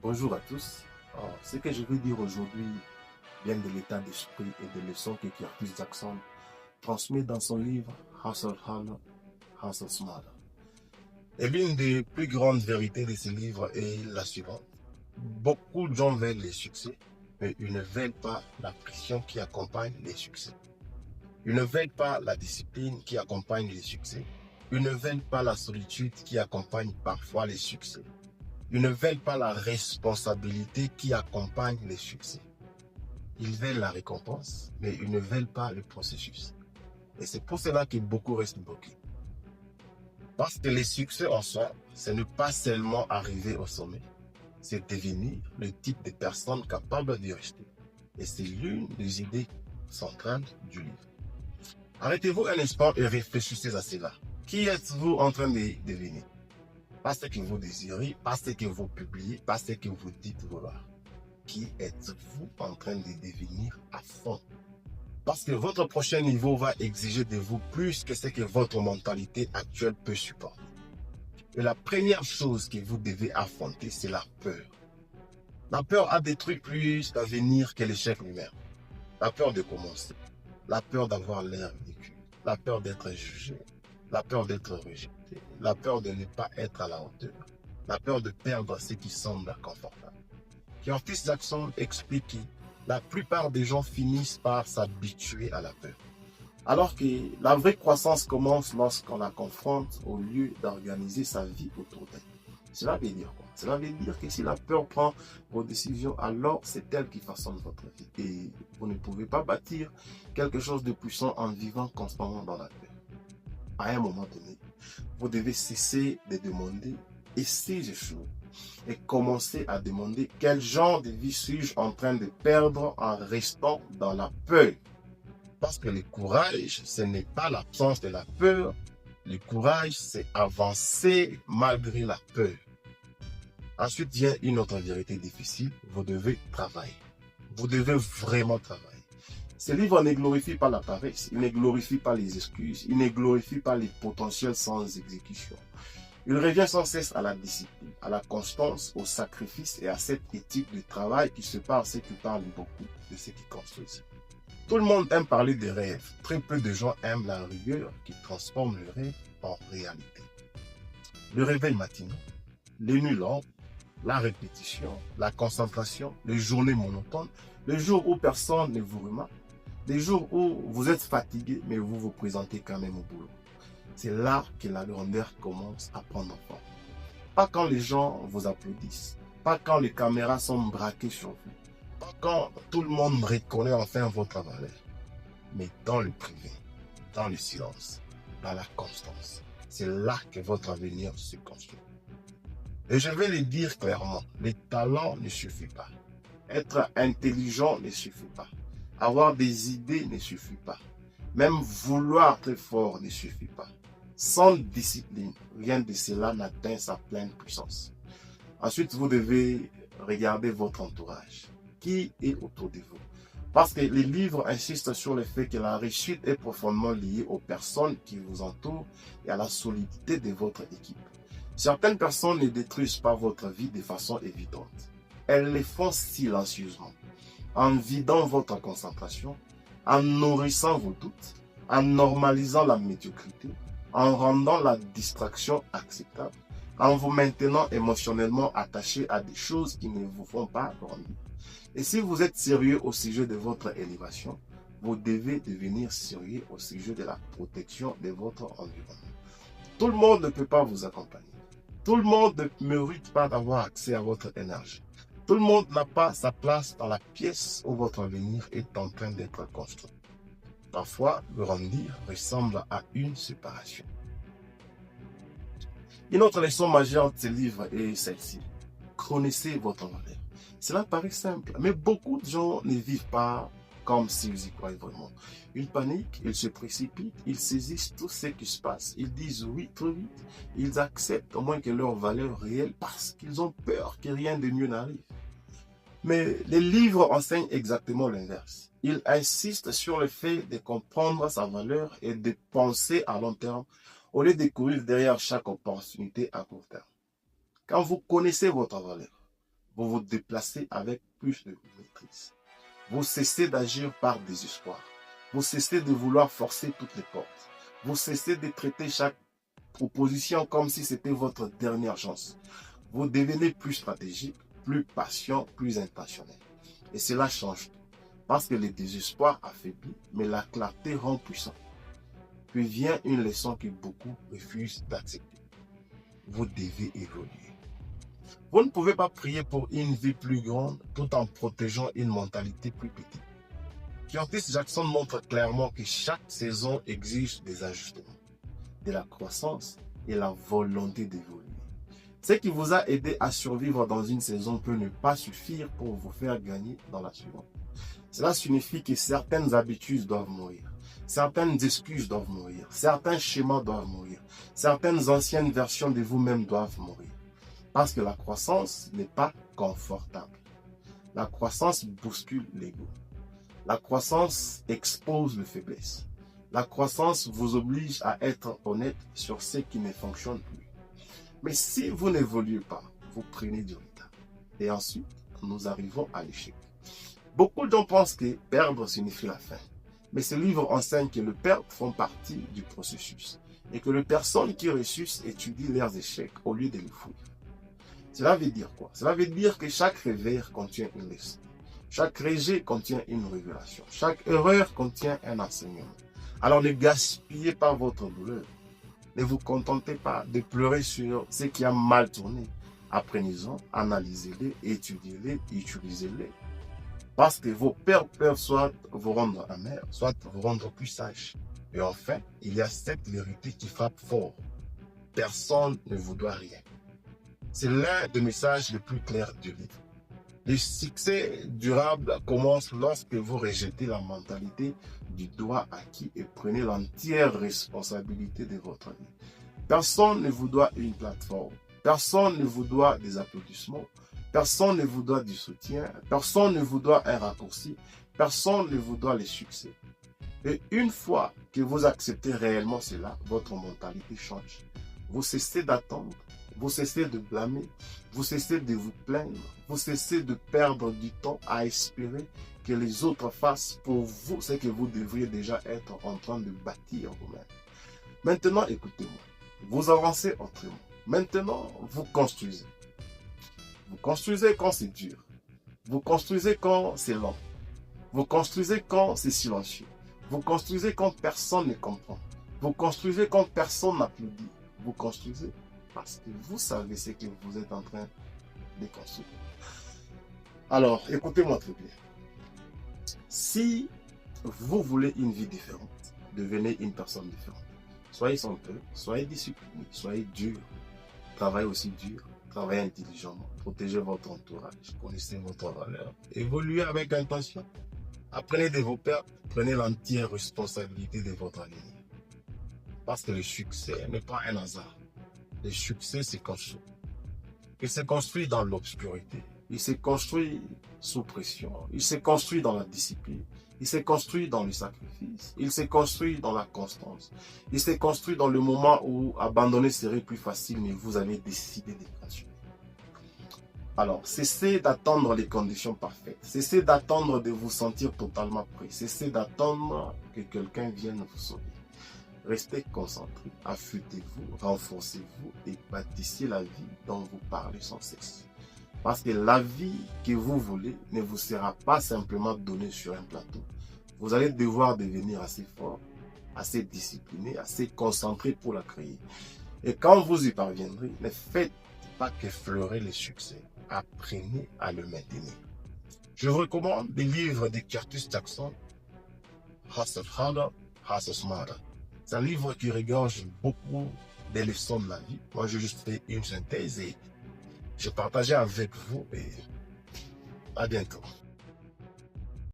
Bonjour à tous. Ce que je veux dire aujourd'hui vient de l'état d'esprit et des leçons que Curtis Jackson transmet dans son livre Hustle Harder, Hustle Smarter. Et l'une des plus grandes vérités de ce livre est la suivante. Beaucoup de gens veulent les succès, mais ils ne veulent pas la pression qui accompagne les succès. Ils ne veulent pas la discipline qui accompagne les succès. Ils ne veulent pas la solitude qui accompagne parfois les succès. Ils ne veulent pas la responsabilité qui accompagne les succès. Ils veulent la récompense, mais ils ne veulent pas le processus. Et c'est pour cela que beaucoup restent bloqués. Parce que les succès en soi, ce n'est pas seulement arriver au sommet, c'est devenir le type de personne capable d'y rester. Et c'est l'une des idées centrales du livre. Arrêtez-vous un instant et réfléchissez à cela. Qui êtes-vous en train de devenir? Pas ce que vous désirez, pas ce que vous publiez, pas ce que vous dites vouloir. Qui êtes-vous en train de devenir à fond? Parce que votre prochain niveau va exiger de vous plus que ce que votre mentalité actuelle peut supporter. Et la première chose que vous devez affronter, c'est la peur. La peur a détruit plus l'avenir que l'échec lui-même. La peur de commencer, la peur d'avoir l'air ridicule, la peur d'être jugé, la peur d'être rejeté, la peur de ne pas être à la hauteur, la peur de perdre ce qui semble confortable. Curtis Jackson explique que la plupart des gens finissent par s'habituer à la peur. Alors que la vraie croissance commence lorsqu'on la confronte au lieu d'organiser sa vie autour d'elle. Cela veut dire quoi? Cela veut dire que si la peur prend vos décisions, alors c'est elle qui façonne votre vie. Et vous ne pouvez pas bâtir quelque chose de puissant en vivant constamment dans la peur. À un moment donné, vous devez cesser de demander et si j'échoue et commencer à demander quel genre de vie suis-je en train de perdre en restant dans la peur. Parce que le courage, ce n'est pas l'absence de la peur. Le courage, c'est avancer malgré la peur. Ensuite vient une autre vérité difficile. Vous devez travailler. Vous devez vraiment travailler. Ce livre ne glorifie pas la paresse, il ne glorifie pas les excuses, il ne glorifie pas les potentiels sans exécution. Il revient sans cesse à la discipline, à la constance, au sacrifice et à cette éthique du travail qui sépare ceux qui parlent beaucoup de ceux qui construisent. Tout le monde aime parler des rêves. Très peu de gens aiment la rigueur qui transforme le rêve en réalité. Le réveil matinal, les nuits longues, la répétition, la concentration, les journées monotones, les jours où personne ne vous remarque, les jours où vous êtes fatigué mais vous vous présentez quand même au boulot. C'est là que la grandeur commence à prendre forme. Pas quand les gens vous applaudissent, pas quand les caméras sont braquées sur vous, pas quand tout le monde reconnaît enfin votre valeur, mais dans le privé, dans le silence, dans la constance. C'est là que votre avenir se construit. Et je vais le dire clairement, les talents ne suffit pas. Être intelligent ne suffit pas. Avoir des idées ne suffit pas. Même vouloir très fort ne suffit pas. Sans discipline, rien de cela n'atteint sa pleine puissance. Ensuite, vous devez regarder votre entourage. Qui est autour de vous? Parce que les livres insistent sur le fait que la réussite est profondément liée aux personnes qui vous entourent et à la solidité de votre équipe. Certaines personnes ne détruisent pas votre vie de façon évidente. Elles le font silencieusement, en vidant votre concentration, en nourrissant vos doutes, en normalisant la médiocrité, en rendant la distraction acceptable, en vous maintenant émotionnellement attaché à des choses qui ne vous font pas grandir. Et si vous êtes sérieux au sujet de votre élévation, vous devez devenir sérieux au sujet de la protection de votre environnement. Tout le monde ne peut pas vous accompagner. Tout le monde ne mérite pas d'avoir accès à votre énergie. Tout le monde n'a pas sa place dans la pièce où votre avenir est en train d'être construit. Parfois, grandir ressemble à une séparation. Une autre leçon majeure de ce livre est celle-ci. Connaissez votre valeur. Cela paraît simple, mais beaucoup de gens ne vivent pas comme s'ils y croient vraiment. Ils paniquent, ils se précipitent, ils saisissent tout ce qui se passe. Ils disent oui trop vite. Ils acceptent au moins que leur valeur réelle parce qu'ils ont peur que rien de mieux n'arrive. Mais les livres enseignent exactement l'inverse. Ils insistent sur le fait de comprendre sa valeur et de penser à long terme au lieu de courir derrière chaque opportunité à court terme. Quand vous connaissez votre valeur, vous vous déplacez avec plus de maîtrise. Vous cessez d'agir par désespoir. Vous cessez de vouloir forcer toutes les portes. Vous cessez de traiter chaque proposition comme si c'était votre dernière chance. Vous devenez plus stratégique, plus patient, plus intentionnel. Et cela change tout. Parce que le désespoir affaiblit, mais la clarté rend puissant. Puis vient une leçon que beaucoup refusent d'accepter. Vous devez évoluer. Vous ne pouvez pas prier pour une vie plus grande tout en protégeant une mentalité plus petite. Curtis Jackson montre clairement que chaque saison exige des ajustements, de la croissance et la volonté d'évoluer. Ce qui vous a aidé à survivre dans une saison peut ne pas suffire pour vous faire gagner dans la suivante. Cela signifie que certaines habitudes doivent mourir, certaines excuses doivent mourir, certains schémas doivent mourir, certaines anciennes versions de vous-même doivent mourir. Parce que la croissance n'est pas confortable. La croissance bouscule l'ego. La croissance expose les faiblesses. La croissance vous oblige à être honnête sur ce qui ne fonctionne plus. Mais si vous n'évoluez pas, vous prenez du retard. Et ensuite, nous arrivons à l'échec. Beaucoup de gens pensent que perdre signifie la fin. Mais ce livre enseigne que les pertes font partie du processus et que les personnes qui réussissent étudient leurs échecs au lieu de les fuir. Cela veut dire quoi? Cela veut dire que chaque revers contient une leçon. Chaque rejet contient une révélation. Chaque erreur contient un enseignement. Alors ne gaspillez pas votre douleur. Ne vous contentez pas de pleurer sur ce qui a mal tourné. Apprenez-en, analysez-les, étudiez-les, utilisez-les. Parce que vos pertes peuvent soit vous rendre amer, soit vous rendre plus sage. Et enfin, il y a cette vérité qui frappe fort. Personne ne vous doit rien. C'est l'un des messages les plus clairs du livre. Le succès durable commence lorsque vous rejetez la mentalité du droit acquis et prenez l'entière responsabilité de votre vie. Personne ne vous doit une plateforme. Personne ne vous doit des applaudissements. Personne ne vous doit du soutien. Personne ne vous doit un raccourci. Personne ne vous doit les succès. Et une fois que vous acceptez réellement cela, votre mentalité change. Vous cessez d'attendre. Vous cessez de blâmer, vous cessez de vous plaindre, vous cessez de perdre du temps à espérer que les autres fassent pour vous ce que vous devriez déjà être en train de bâtir vous-même. Maintenant, écoutez-moi, vous avancez autrement. Maintenant, vous construisez. Vous construisez quand c'est dur. Vous construisez quand c'est lent. Vous construisez quand c'est silencieux. Vous construisez quand personne ne comprend. Vous construisez quand personne n'applaudit. Vous construisez parce que vous savez ce que vous êtes en train de construire. Alors, écoutez-moi très bien. Si vous voulez une vie différente, devenez une personne différente. Soyez sans peur, soyez discipliné, soyez dur, travaillez aussi dur, travaillez intelligemment, protégez votre entourage, connaissez votre valeur, évoluez avec intention. Apprenez de vos pertes, prenez l'entière responsabilité de votre avenir. Parce que le succès n'est pas un hasard. Le succès se construit. Il se construit dans l'obscurité. Il se construit sous pression. Il se construit dans la discipline. Il se construit dans le sacrifice. Il se construit dans la constance. Il se construit dans le moment où abandonner serait plus facile, mais vous avez décidé de continuer. Alors, cessez d'attendre les conditions parfaites. Cessez d'attendre de vous sentir totalement prêt. Cessez d'attendre que quelqu'un vienne vous sauver. Restez concentré, affûtez-vous, renforcez-vous et bâtissez la vie dont vous parlez sans cesse. Parce que la vie que vous voulez ne vous sera pas simplement donnée sur un plateau. Vous allez devoir devenir assez fort, assez discipliné, assez concentré pour la créer. Et quand vous y parviendrez, ne faites pas qu'effleurer le succès. Apprenez à le maintenir. Je vous recommande des livres de Curtis Jackson, Hustle Harder, Hustle Smarter. C'est un livre qui regorge beaucoup des leçons de la vie. Moi, j'ai juste fait une synthèse et je partageais avec vous et à bientôt.